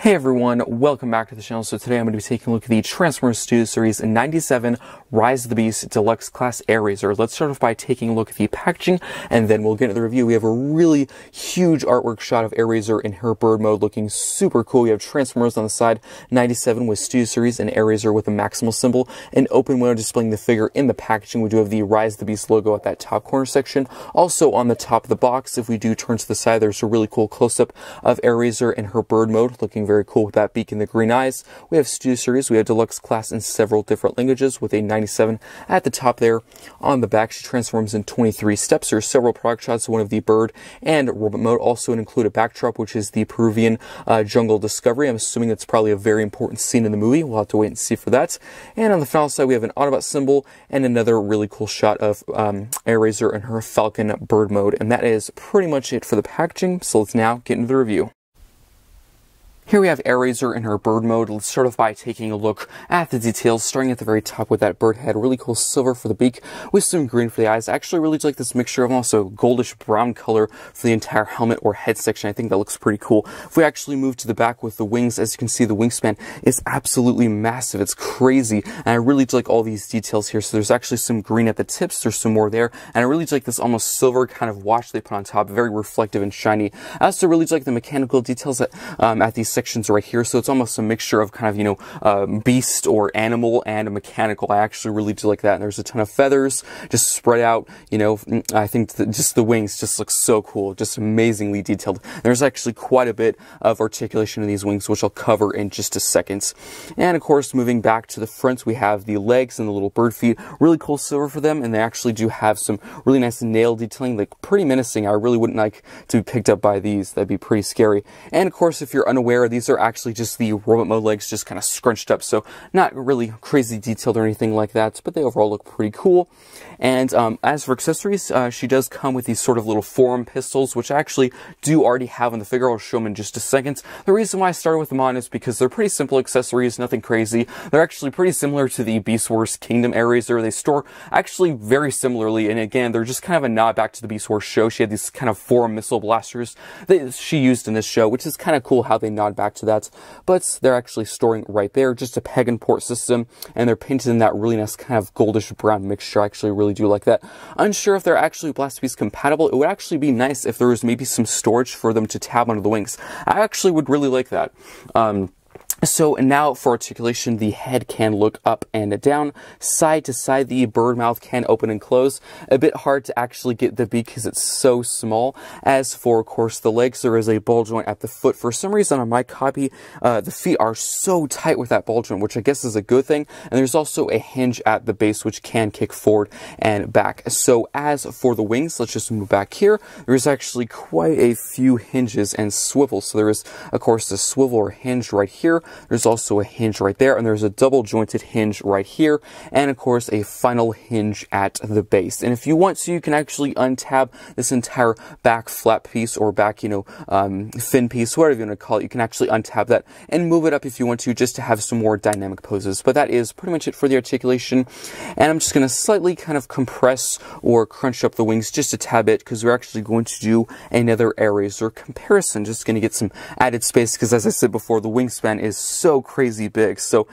Hey everyone, welcome back to the channel. So today I'm going to be taking a look at the Transformers Studio Series 97 Rise of the Beast Deluxe Class Airazor. Let's start off by taking a look at the packaging, and then we'll get into the review. We have a really huge artwork shot of Airazor in her bird mode, looking super cool. We have Transformers on the side, 97 with Studio Series, and Airazor with a Maximal symbol, an open window displaying the figure in the packaging. We do have the Rise of the Beast logo at that top corner section. Also on the top of the box, if we do turn to the side, there's a really cool close-up of Airazor in her bird mode, looking very cool with that beak and the green eyes. We have Studio Series, we have Deluxe Class in several different languages with a 97 at the top there. On the back, she transforms in 23 steps. There are several product shots, one of the bird and robot mode. Also include a backdrop, which is the Peruvian jungle discovery. I'm assuming it's probably a very important scene in the movie. We'll have to wait and see for that. And on the final side, we have an Autobot symbol and another really cool shot of Airazor in her Falcon bird mode. And that is pretty much it for the packaging. So let's now get into the review. Here we have Airazor in her bird mode. Let's start off by taking a look at the details, starting at the very top with that bird head. Really cool silver for the beak with some green for the eyes. I actually really like this mixture of also goldish brown color for the entire helmet or head section. I think that looks pretty cool. If we actually move to the back with the wings, as you can see, the wingspan is absolutely massive. It's crazy. And I really like all these details here. So there's actually some green at the tips. There's some more there. And I really like this almost silver kind of wash they put on top. Very reflective and shiny. I also really like the mechanical details at these sections right here, so it's almost a mixture of kind of, beast or animal and a mechanical. I actually really do like that. And there's a ton of feathers just spread out, I think just the wings just look so cool, just amazingly detailed. There's actually quite a bit of articulation in these wings, which I'll cover in just a second. And of course, moving back to the front, we have the legs and the little bird feet. Really cool silver for them, and they actually do have some really nice nail detailing, like pretty menacing. I really wouldn't like to be picked up by these. That'd be pretty scary. And of course, if you're unaware, these are actually just the robot mode legs, just kind of scrunched up, so not really crazy detailed or anything like that, but they overall look pretty cool. And as for accessories, she does come with these sort of little forearm pistols, which I actually do already have on the figure. I'll show them in just a second. The reason why I started with them on is because they're pretty simple accessories, nothing crazy. They're actually pretty similar to the Beast Wars Kingdom Airazor. They store actually very similarly, and again, they're just kind of a nod back to the Beast Wars show. She had these kind of forearm missile blasters that she used in this show, which is kind of cool how they nod back to that. But they're actually storing right there, just a peg and port system, and they're painted in that really nice kind of goldish brown mixture. I actually really do like that. Unsure if they're actually Blast Beast compatible. It would actually be nice if there was maybe some storage for them to tab onto the wings. I actually would really like that. So now for articulation, the head can look up and down, side to side. The bird mouth can open and close. A bit hard to actually get the beak because it's so small. As for, of course, the legs, there is a ball joint at the foot. For some reason on my copy, the feet are so tight with that ball joint, which I guess is a good thing. And there's also a hinge at the base, which can kick forward and back. So as for the wings, let's just move back here. There's actually quite a few hinges and swivels. So there is, of course, a swivel or hinge right here. There's also a hinge right there, and there's a double jointed hinge right here, and of course a final hinge at the base. And if you want to, you can actually untab this entire back flap piece or back, fin piece, whatever you want to call it. You can actually untab that and move it up if you want to, just to have some more dynamic poses. But that is pretty much it for the articulation. And I'm just going to slightly kind of compress or crunch up the wings just a tad bit, because we're actually going to do another Airazor comparison. Just going to get some added space, because as I said before, the wingspan is so crazy big. So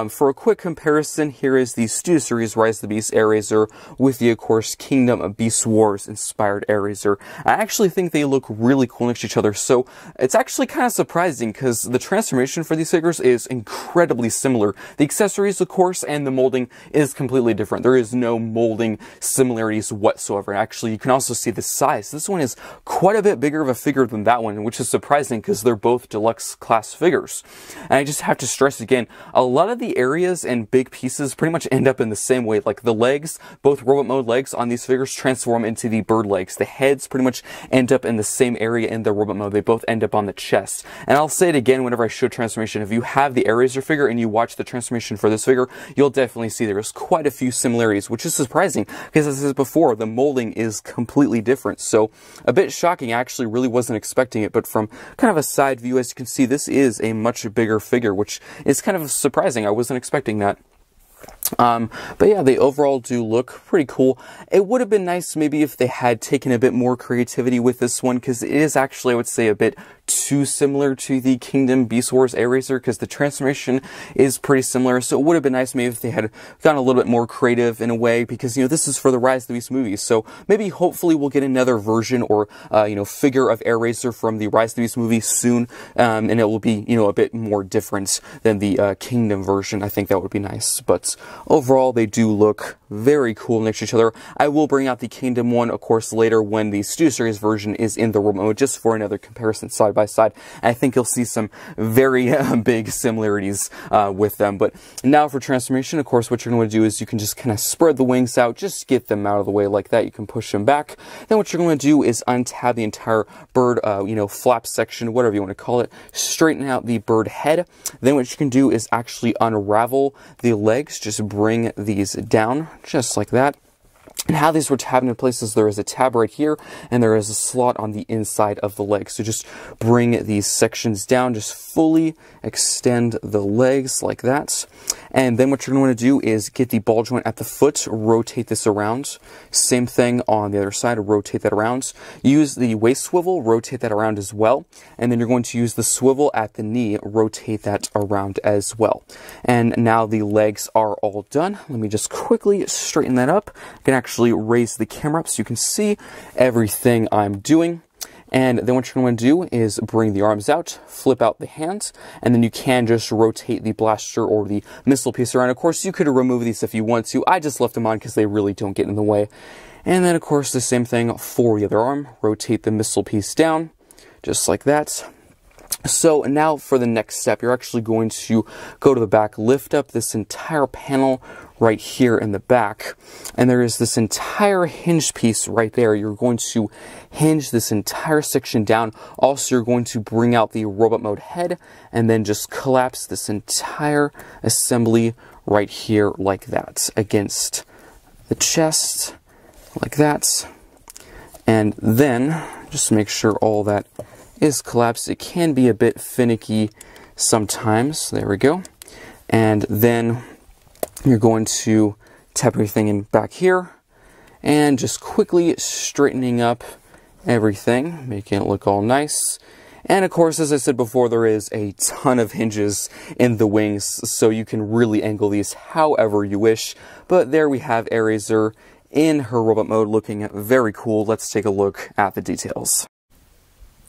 for a quick comparison, here is the Studio Series Rise of the Beast Airazor with the, of course, Kingdom of Beast Wars inspired Airazor. I actually think they look really cool next to each other. So it's actually kind of surprising, because the transformation for these figures is incredibly similar. The accessories, of course, and the molding is completely different. There is no molding similarities whatsoever. Actually, you can also see the size. This one is quite a bit bigger of a figure than that one, which is surprising because they're both deluxe class figures. And I just have to stress again, a lot of the areas and big pieces pretty much end up in the same way. Like the legs, both robot mode legs on these figures transform into the bird legs. The heads pretty much end up in the same area in the robot mode. They both end up on the chest. And I'll say it again whenever I show transformation. If you have the Airazor figure and you watch the transformation for this figure, you'll definitely see there's quite a few similarities, which is surprising because, as I said before, the molding is completely different. So a bit shocking. I actually really wasn't expecting it, but from kind of a side view, as you can see, this is a much bigger figure, which is kind of surprising. I wasn't expecting that. But yeah, they overall do look pretty cool. It would have been nice maybe if they had taken a bit more creativity with this one, because it is actually, I would say, a bit too similar to the Kingdom Beast Wars Airazor, because the transformation is pretty similar. So it would have been nice maybe if they had gotten a little bit more creative in a way, because, you know, this is for the Rise of the Beast movies. So maybe hopefully we'll get another version or, you know, figure of Airazor from the Rise of the Beast movie soon. And it will be, you know, a bit more different than the Kingdom version. I think that would be nice. But overall, they do look very cool next to each other. I will bring out the Kingdom one, of course, later when the Studio Series version is in the robot mode, just for another comparison side by side. And I think you'll see some very big similarities with them. But now for transformation, of course, what you're going to do is you can just kind of spread the wings out, just get them out of the way like that. You can push them back. Then what you're going to do is untab the entire bird, you know, flap section, whatever you want to call it, straighten out the bird head. Then what you can do is actually unravel the legs, just bring these down, just like that. And how these were tabbed into place is there is a tab right here, and there is a slot on the inside of the leg. So just bring these sections down, just fully extend the legs like that. And then what you're going to do is get the ball joint at the foot, rotate this around. Same thing on the other side, rotate that around. Use the waist swivel, rotate that around as well. And then you're going to use the swivel at the knee, rotate that around as well. And now the legs are all done. Let me just quickly straighten that up. I can actually raise the camera up so you can see everything I'm doing. And then what you're going to do is bring the arms out, flip out the hands, and then you can just rotate the blaster or the missile piece around. Of course, you could remove these if you want to. I just left them on because they really don't get in the way. And then, of course, the same thing for the other arm. Rotate the missile piece down, just like that. So now for the next step, you're actually going to go to the back, lift up this entire panel right here in the back, and there is this entire hinge piece right there. You're going to hinge this entire section down. Also, you're going to bring out the robot mode head and then just collapse this entire assembly right here like that against the chest, like that. And then just make sure all that is collapsed. It can be a bit finicky sometimes. There we go. And then you're going to tap everything in back here and just quickly straightening up everything, making it look all nice. And of course, as I said before, there is a ton of hinges in the wings, so you can really angle these however you wish. But there we have Airazor in her robot mode, looking very cool. Let's take a look at the details.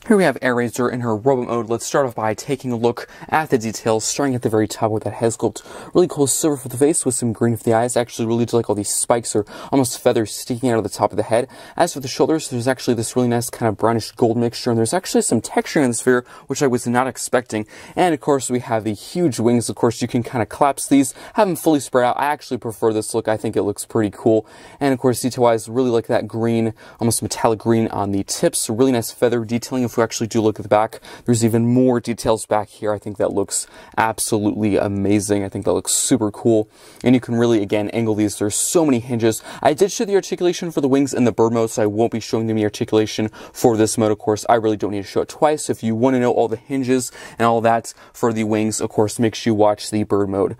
Here we have Airazor in her robot mode. Let's start off by taking a look at the details, starting at the very top with that head sculpt. Really cool silver for the face with some green for the eyes. I actually really do like all these spikes or almost feathers sticking out of the top of the head. As for the shoulders, there's actually this really nice kind of brownish gold mixture, and there's actually some texture in the sphere, which I was not expecting. And of course, we have the huge wings. Of course, you can kind of collapse these, have them fully spread out. I actually prefer this look. I think it looks pretty cool. And of course, detail-wise, really like that green, almost metallic green on the tips. Really nice feather detailing. If we actually do look at the back, there's even more details back here. I think that looks absolutely amazing. I think that looks super cool. And you can really, again, angle these. There's so many hinges. I did show the articulation for the wings in the bird mode, so I won't be showing them the articulation for this mode. Of course, I really don't need to show it twice. So if you want to know all the hinges and all that for the wings, of course, make sure you watch the bird mode.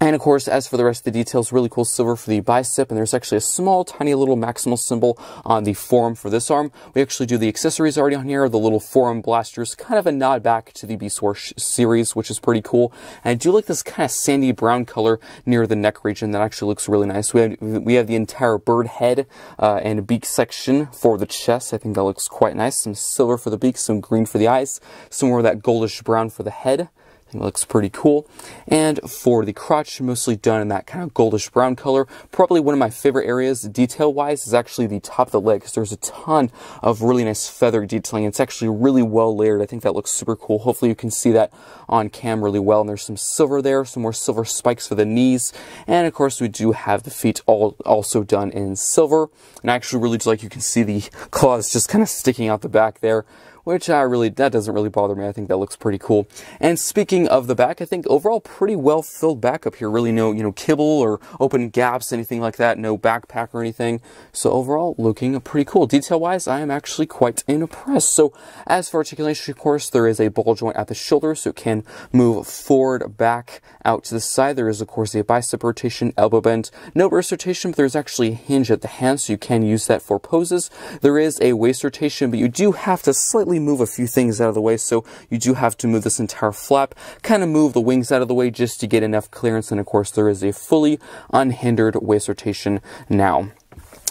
And of course, as for the rest of the details, really cool silver for the bicep, and there's actually a small, tiny little maximal symbol on the forearm for this arm. We actually do the accessories already on here, the little forearm blasters, kind of a nod back to the Beast Wars series, which is pretty cool. And I do like this kind of sandy brown color near the neck region. That actually looks really nice. We have the entire bird head and beak section for the chest. I think that looks quite nice. Some silver for the beak, some green for the eyes, some more of that goldish brown for the head. It looks pretty cool. And for the crotch, mostly done in that kind of goldish brown color. Probably one of my favorite areas detail-wise is actually the top of the leg, because there's a ton of really nice feather detailing. It's actually really well layered. I think that looks super cool. Hopefully you can see that on cam really well. And there's some silver there, some more silver spikes for the knees. And of course, we do have the feet also done in silver. And I actually really do like, you can see the claws just kind of sticking out the back there, which that doesn't really bother me. I think that looks pretty cool. And speaking of the back, I think overall pretty well filled back up here. Really no, kibble or open gaps, anything like that. No backpack or anything. So overall, looking pretty cool. Detail-wise, I am actually quite impressed. So as for articulation, of course, there is a ball joint at the shoulder, so it can move forward, back, out to the side. There is, of course, a bicep rotation, elbow bend. No wrist rotation, but there's actually a hinge at the hand, so you can use that for poses. There is a waist rotation, but you do have to slightly slightly move a few things out of the way, so you do have to move this entire flap, kind of move the wings out of the way just to get enough clearance, and of course there is a fully unhindered waist rotation now.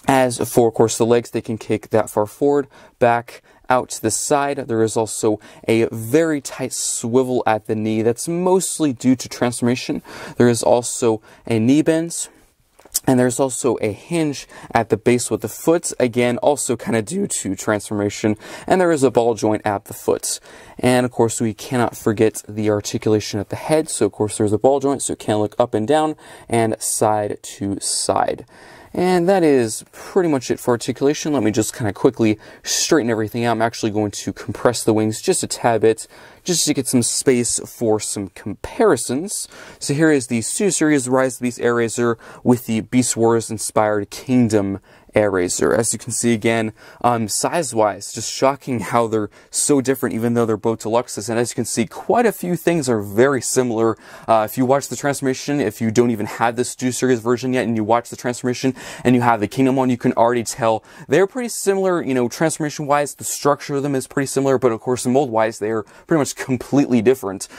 As for, of course, the legs, they can kick that far forward, back, out to the side. There is also a very tight swivel at the knee. That's mostly due to transformation. There is also a knee bend. And there's also a hinge at the base with the foot, again, also kind of due to transformation. And there is a ball joint at the foot. And of course, we cannot forget the articulation at the head. So of course, there's a ball joint, so it can look up and down and side to side. And that is pretty much it for articulation. Let me just kind of quickly straighten everything out. I'm actually going to compress the wings just a tad bit, just to get some space for some comparisons. So here is the Studio Series Rise of the Beast Airazor with the Beast Wars inspired Kingdom Airazor. As you can see again, size-wise, just shocking how they're so different even though they're both deluxes. And as you can see, quite a few things are very similar. If you watch the transformation, if you don't even have the Studio Series version yet and you watch the transformation and you have the Kingdom one, you can already tell they're pretty similar, you know, transformation-wise. The structure of them is pretty similar, but of course, mold-wise, they are pretty much completely different.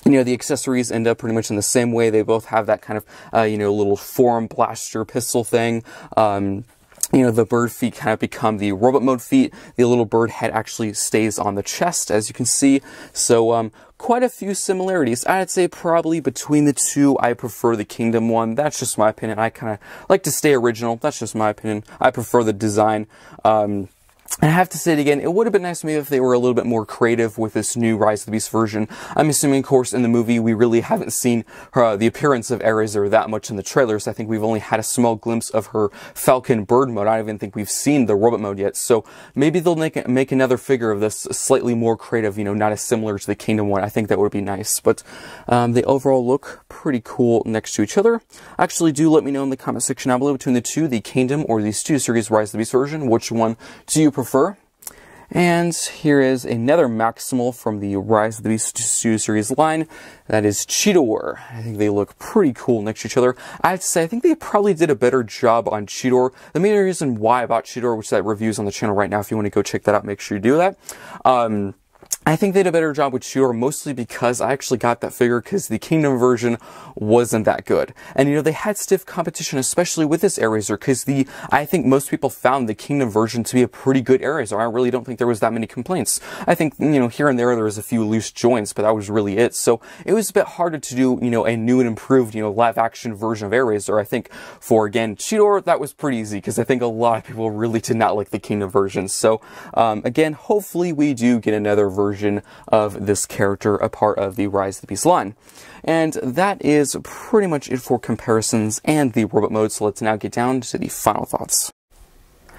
You know, the accessories end up pretty much in the same way. They both have that kind of, you know, little forearm blaster pistol thing. You know, the bird feet kind of become the robot mode feet. The little bird head actually stays on the chest, as you can see. So, quite a few similarities. I'd say probably between the two, I prefer the Kingdom one. That's just my opinion. I kind of like to stay original. That's just my opinion. I prefer the design. I have to say it again, it would have been nice maybe if they were a little bit more creative with this new Rise of the Beast version. I'm assuming, of course, in the movie, we really haven't seen the appearance of Airazor that much in the trailers. I think we've only had a small glimpse of her Falcon Bird mode. I don't even think we've seen the robot mode yet. So maybe they'll make another figure of this slightly more creative, you know, not as similar to the Kingdom one. I think that would be nice. But they overall look pretty cool next to each other. Actually, do let me know in the comment section down below between the two, the Kingdom or the Studio Series Rise of the Beast version. Which one do you prefer? And here is another Maximal from the Rise of the Beast Studio Series line. That is Cheetor. I think they look pretty cool next to each other. I have to say, I think they probably did a better job on Cheetor. The main reason why I bought Cheetor, which that review is on the channel right now, if you want to go check that out, make sure you do that. I think they did a better job with Cheetor, mostly because I actually got that figure because the Kingdom version wasn't that good. And, you know, they had stiff competition, especially with this Airazor, because I think most people found the Kingdom version to be a pretty good Airazor. I really don't think there was that many complaints. I think, you know, here and there was a few loose joints, but that was really it. So it was a bit harder to do, you know, a new and improved, you know, live-action version of Airazor. I think for, again, Cheetor, that was pretty easy, because I think a lot of people really did not like the Kingdom version. So, again, hopefully we do get another version of this character, a part of the Rise of the Beast line. And that is pretty much it for comparisons and the robot mode, so let's now get down to the final thoughts.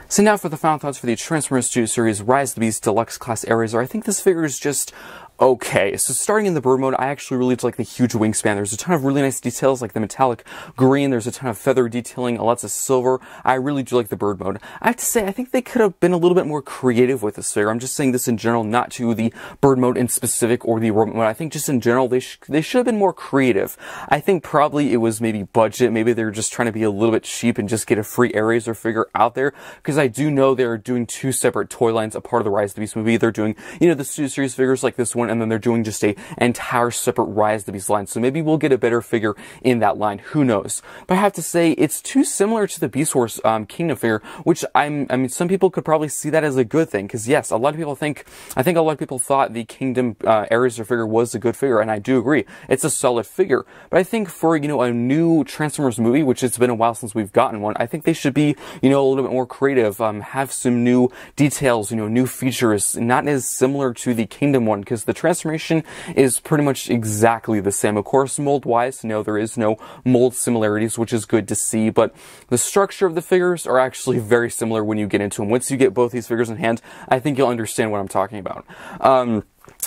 So now for the final thoughts for the Transformers Studio Series Rise of the Beast Deluxe Class Airazor. I think this figure is just okay. So starting in the bird mode, I actually really like the huge wingspan. There's a ton of really nice details, like the metallic green. There's a ton of feather detailing, lots of silver. I really do like the bird mode. I have to say, I think they could have been a little bit more creative with this figure. I'm just saying this in general, not to the bird mode in specific or the robot mode. I think just in general, they should have been more creative. I think probably it was maybe budget. Maybe they were just trying to be a little bit cheap and just get a free Airazor figure out there. Because I do know they're doing two separate toy lines, a part of the Rise of the Beast movie. They're doing, you know, the Studio Series figures like this one, and then they're doing just a entire separate Rise of the Beast line. So maybe we'll get a better figure in that line. Who knows? But I have to say, it's too similar to the Beast Wars Kingdom figure, which I mean, some people could probably see that as a good thing. Because yes, a lot of people I think a lot of people thought the Kingdom Airazor figure was a good figure, and I do agree. It's a solid figure. But I think for, you know, a new Transformers movie, which it's been a while since we've gotten one, I think they should be, you know, a little bit more creative, have some new details, you know, new features, not as similar to the Kingdom one, because the transformation is pretty much exactly the same. Of course, mold-wise, no, there is no mold similarities, which is good to see, but the structure of the figures are actually very similar when you get into them. Once you get both these figures in hand, I think you'll understand what I'm talking about.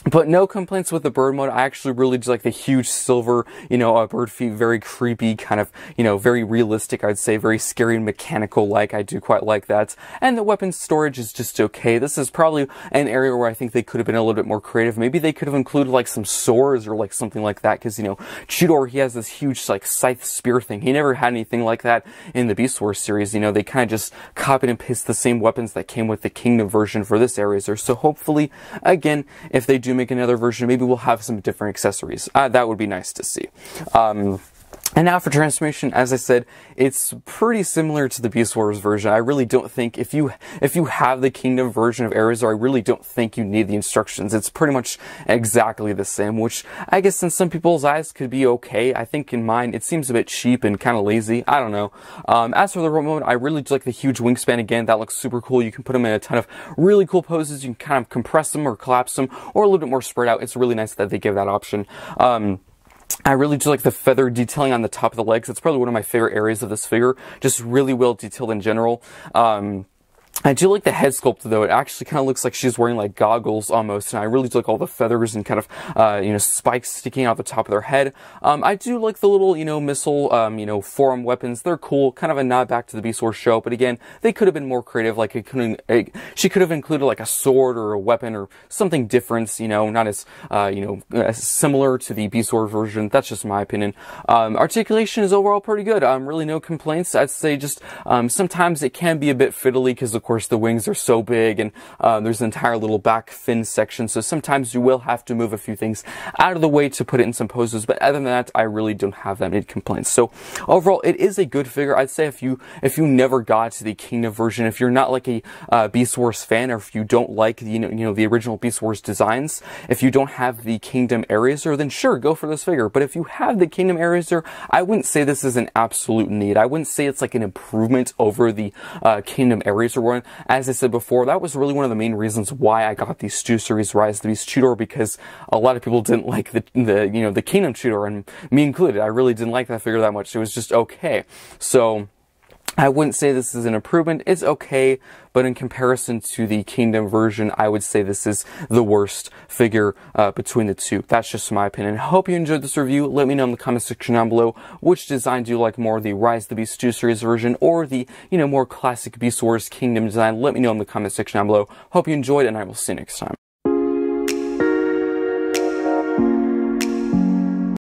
But no complaints with the bird mode. I actually really do like the huge silver, bird feet, very creepy, kind of, very realistic, I'd say, very scary and mechanical-like. I do quite like that. And the weapon storage is just okay. This is probably an area where I think they could have been a little bit more creative. Maybe they could have included, like, some swords or, like, something like that, because, Chudor, he has this huge, like, scythe spear thing. He never had anything like that in the Beast Wars series. They kind of just copied and pasted the same weapons that came with the Kingdom version for this Airazor. So hopefully, again, if they do make another version, maybe we'll have some different accessories. That would be nice to see. And now for transformation, as I said, it's pretty similar to the Beast Wars version. I really don't think, if you have the Kingdom version of Airazor, I really don't think you need the instructions. It's pretty much exactly the same, which I guess in some people's eyes could be okay. I think in mine, it seems a bit cheap and kind of lazy. I don't know. As for the remote mode, I really do like the huge wingspan again. That looks super cool. You can put them in a ton of really cool poses. You can kind of compress them or collapse them, or a little bit more spread out. It's really nice that they give that option. I really do like the feather detailing on the top of the legs. It's probably one of my favorite areas of this figure. Just really well detailed in general. I do like the head sculpt, though. It actually kind of looks like she's wearing, like, goggles almost, and I really do like all the feathers and kind of, spikes sticking out the top of their head. I do like the little, missile, forearm weapons. They're cool, kind of a nod back to the Beast Wars show, but again, they could have been more creative. Like, she could have included, like, a sword or a weapon or something different, not as, similar to the Beast Wars version. That's just my opinion. Articulation is overall pretty good. Really no complaints. I'd say just, sometimes it can be a bit fiddly because, of course, the wings are so big, and there's an entire little back fin section, so sometimes you will have to move a few things out of the way to put it in some poses, but other than that, I really don't have that many complaints. So overall, it is a good figure. I'd say if you never got to the Kingdom version, if you're not like a Beast Wars fan, or if you don't like the original Beast Wars designs, if you don't have the Kingdom Airazor, then sure, go for this figure. But if you have the Kingdom Airazor, I wouldn't say this is an absolute need. I wouldn't say it's like an improvement over the Kingdom Airazor one. As I said before, that was really one of the main reasons why I got the Stu Series Rise of the Beast Chudor, because a lot of people didn't like the Kingdom Chudor, and me included. I really didn't like that figure that much. It was just okay. So I wouldn't say this is an improvement. It's okay, but in comparison to the Kingdom version, I would say this is the worst figure between the two. That's just my opinion. Hope you enjoyed this review. Let me know in the comment section down below which design do you like more, the Rise of the Beast 2 series version or the, more classic Beast Wars Kingdom design. Let me know in the comment section down below. Hope you enjoyed, and I will see you next time.